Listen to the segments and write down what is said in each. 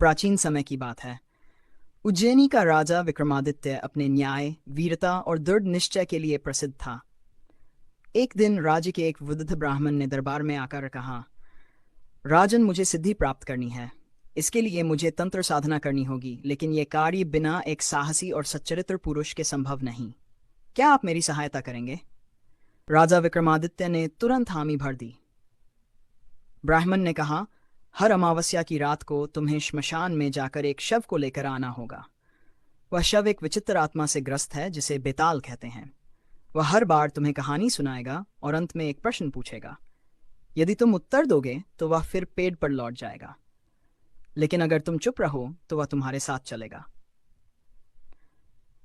प्राचीन समय की बात है। उज्जैनी का राजा विक्रमादित्य अपने न्याय, वीरता और दृढ़ निश्चय के लिए प्रसिद्ध था। एक दिन राज्य के एक वृद्ध ब्राह्मण ने दरबार में आकर कहा, राजन, मुझे सिद्धि प्राप्त करनी है। इसके लिए मुझे तंत्र साधना करनी होगी, लेकिन यह कार्य बिना एक साहसी और सच्चरित्र पुरुष के संभव नहीं। क्या आप मेरी सहायता करेंगे? राजा विक्रमादित्य ने तुरंत हामी भर दी। ब्राह्मण ने कहा, हर अमावस्या की रात को तुम्हें श्मशान में जाकर एक शव को लेकर आना होगा। वह शव एक विचित्र आत्मा से ग्रस्त है जिसे बेताल कहते हैं। वह हर बार तुम्हें कहानी सुनाएगा और अंत में एक प्रश्न पूछेगा। यदि तुम उत्तर दोगे तो वह फिर पेड़ पर लौट जाएगा, लेकिन अगर तुम चुप रहो तो वह तुम्हारे साथ चलेगा।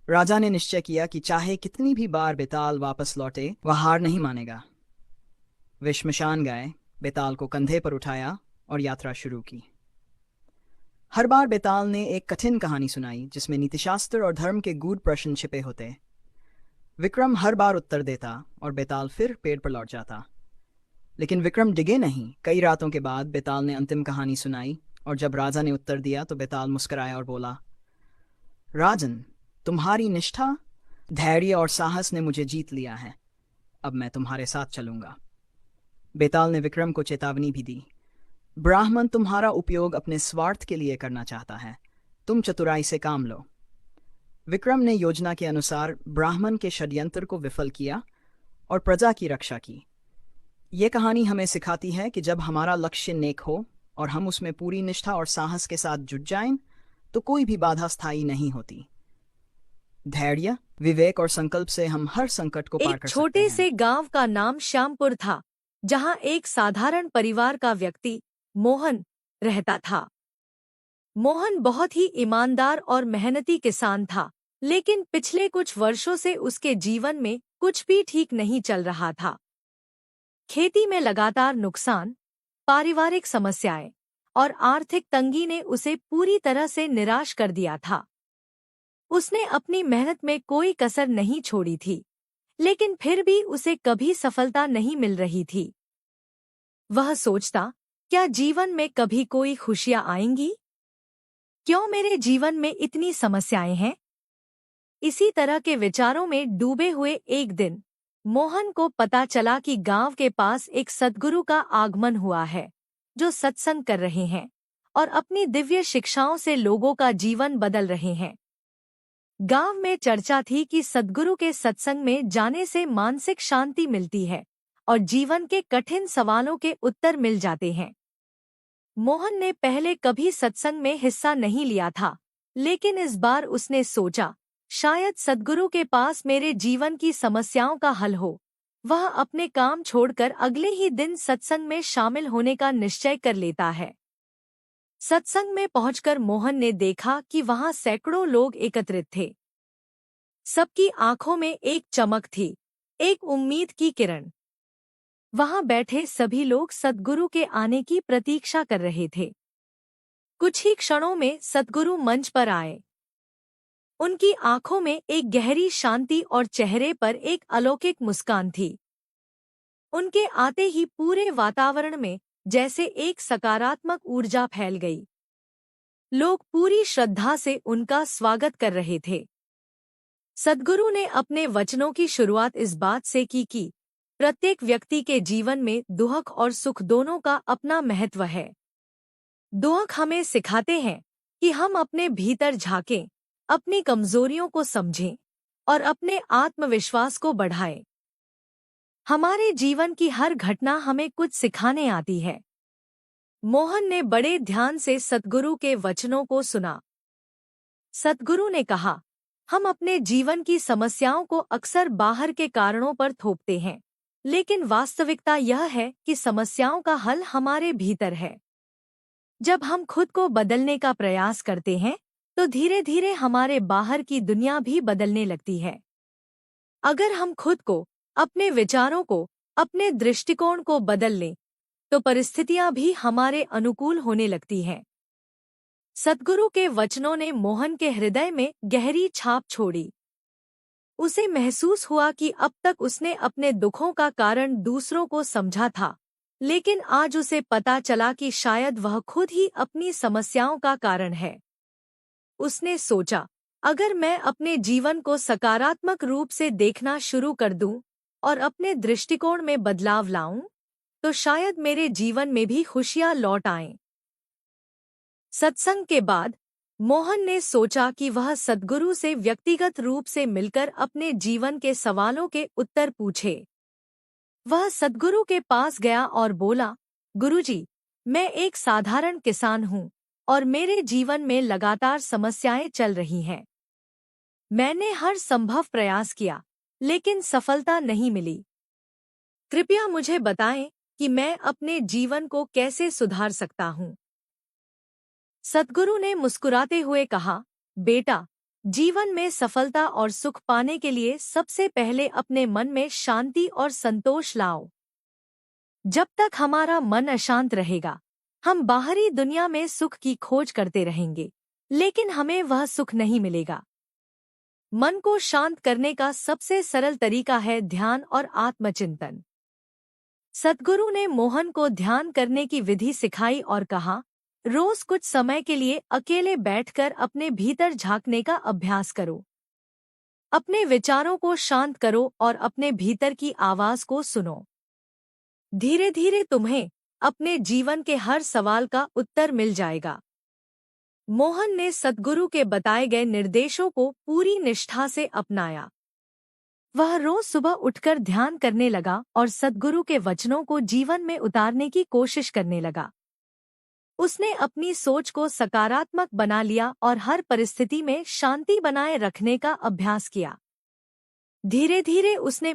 राजा ने निश्चय किया कि चाहे कितनी भी बार बेताल वापस लौटे, वह हार नहीं मानेगा। वे श्मशान गए, बेताल को कंधे पर उठाया और यात्रा शुरू की। हर बार बेताल ने एक कठिन कहानी सुनाई जिसमें नीतिशास्त्र और धर्म के गूढ़ प्रश्न छिपे होते। विक्रम हर बार उत्तर देता और बेताल फिर पेड़ पर लौट जाता, लेकिन विक्रम डिगे नहीं। कई रातों के बाद बेताल ने अंतिम कहानी सुनाई और जब राजा ने उत्तर दिया तो बेताल मुस्कुराया और बोला, राजन, तुम्हारी निष्ठा, धैर्य और साहस ने मुझे जीत लिया है। अब मैं तुम्हारे साथ चलूंगा। बेताल ने विक्रम को चेतावनी भी दी, ब्राह्मण तुम्हारा उपयोग अपने स्वार्थ के लिए करना चाहता है, तुम चतुराई से काम लो। विक्रम ने योजना के अनुसार ब्राह्मण के षड्यंत्र को विफल किया और प्रजा की रक्षा की। ये कहानी हमें सिखाती है कि जब हमारा लक्ष्य नेक हो और हम उसमें पूरी निष्ठा और साहस के साथ जुट जाएं, तो कोई भी बाधा स्थायी नहीं होती। धैर्य, विवेक और संकल्प से हम हर संकट को पार एक कर सकते छोटे हैं। से गांव का नाम श्यामपुर था, जहां एक साधारण परिवार का व्यक्ति मोहन रहता था। मोहन बहुत ही ईमानदार और मेहनती किसान था, लेकिन पिछले कुछ वर्षों से उसके जीवन में कुछ भी ठीक नहीं चल रहा था। खेती में लगातार नुकसान, पारिवारिक समस्याएं और आर्थिक तंगी ने उसे पूरी तरह से निराश कर दिया था। उसने अपनी मेहनत में कोई कसर नहीं छोड़ी थी, लेकिन फिर भी उसे कभी सफलता नहीं मिल रही थी। वह सोचता, क्या जीवन में कभी कोई खुशियां आएंगी? क्यों मेरे जीवन में इतनी समस्याएं हैं? इसी तरह के विचारों में डूबे हुए एक दिन मोहन को पता चला कि गांव के पास एक सद्गुरु का आगमन हुआ है, जो सत्संग कर रहे हैं और अपनी दिव्य शिक्षाओं से लोगों का जीवन बदल रहे हैं। गांव में चर्चा थी कि सद्गुरु के सत्संग में जाने से मानसिक शांति मिलती है और जीवन के कठिन सवालों के उत्तर मिल जाते हैं। मोहन ने पहले कभी सत्संग में हिस्सा नहीं लिया था, लेकिन इस बार उसने सोचा, शायद सद्गुरु के पास मेरे जीवन की समस्याओं का हल हो। वह अपने काम छोड़कर अगले ही दिन सत्संग में शामिल होने का निश्चय कर लेता है। सत्संग में पहुंचकर मोहन ने देखा कि वहां सैकड़ों लोग एकत्रित थे। सबकी आंखों में एक चमक थी, एक उम्मीद की किरण। वहां बैठे सभी लोग सद्गुरु के आने की प्रतीक्षा कर रहे थे। कुछ ही क्षणों में सद्गुरु मंच पर आए। उनकी आंखों में एक गहरी शांति और चेहरे पर एक अलौकिक मुस्कान थी। उनके आते ही पूरे वातावरण में जैसे एक सकारात्मक ऊर्जा फैल गई। लोग पूरी श्रद्धा से उनका स्वागत कर रहे थे। सद्गुरु ने अपने वचनों की शुरुआत इस बात से की कि प्रत्येक व्यक्ति के जीवन में दुख और सुख दोनों का अपना महत्व है। दुख हमें सिखाते हैं कि हम अपने भीतर झांकें, अपनी कमजोरियों को समझें और अपने आत्मविश्वास को बढ़ाएं। हमारे जीवन की हर घटना हमें कुछ सिखाने आती है। मोहन ने बड़े ध्यान से सद्गुरु के वचनों को सुना। सद्गुरु ने कहा, हम अपने जीवन की समस्याओं को अक्सर बाहर के कारणों पर थोपते हैं, लेकिन वास्तविकता यह है कि समस्याओं का हल हमारे भीतर है। जब हम खुद को बदलने का प्रयास करते हैं, तो धीरे धीरे हमारे बाहर की दुनिया भी बदलने लगती है। अगर हम खुद को, अपने विचारों को, अपने दृष्टिकोण को बदल लें, तो परिस्थितियां भी हमारे अनुकूल होने लगती हैं। सद्गुरु के वचनों ने मोहन के हृदय में गहरी छाप छोड़ी। उसे महसूस हुआ कि अब तक उसने अपने दुखों का कारण दूसरों को समझा था, लेकिन आज उसे पता चला कि शायद वह खुद ही अपनी समस्याओं का कारण है। उसने सोचा, अगर मैं अपने जीवन को सकारात्मक रूप से देखना शुरू कर दूं और अपने दृष्टिकोण में बदलाव लाऊं, तो शायद मेरे जीवन में भी खुशियां लौट आएं। सत्संग के बाद मोहन ने सोचा कि वह सद्गुरु से व्यक्तिगत रूप से मिलकर अपने जीवन के सवालों के उत्तर पूछे। वह सद्गुरु के पास गया और बोला, गुरुजी, मैं एक साधारण किसान हूँ और मेरे जीवन में लगातार समस्याएं चल रही हैं। मैंने हर संभव प्रयास किया, लेकिन सफलता नहीं मिली। कृपया मुझे बताएं कि मैं अपने जीवन को कैसे सुधार सकता हूँ। सद्गुरु ने मुस्कुराते हुए कहा, बेटा, जीवन में सफलता और सुख पाने के लिए सबसे पहले अपने मन में शांति और संतोष लाओ। जब तक हमारा मन अशांत रहेगा, हम बाहरी दुनिया में सुख की खोज करते रहेंगे, लेकिन हमें वह सुख नहीं मिलेगा। मन को शांत करने का सबसे सरल तरीका है ध्यान और आत्मचिंतन। सद्गुरु ने मोहन को ध्यान करने की विधि सिखाई और कहा, रोज कुछ समय के लिए अकेले बैठकर अपने भीतर झांकने का अभ्यास करो। अपने विचारों को शांत करो और अपने भीतर की आवाज को सुनो। धीरे धीरे तुम्हें अपने जीवन के हर सवाल का उत्तर मिल जाएगा। मोहन ने सद्गुरु के बताए गए निर्देशों को पूरी निष्ठा से अपनाया। वह रोज सुबह उठकर ध्यान करने लगा और सद्गुरु के वचनों को जीवन में उतारने की कोशिश करने लगा। उसने अपनी सोच को सकारात्मक बना लिया और हर परिस्थिति में शांति बनाए रखने का अभ्यास किया। धीरे धीरे उसने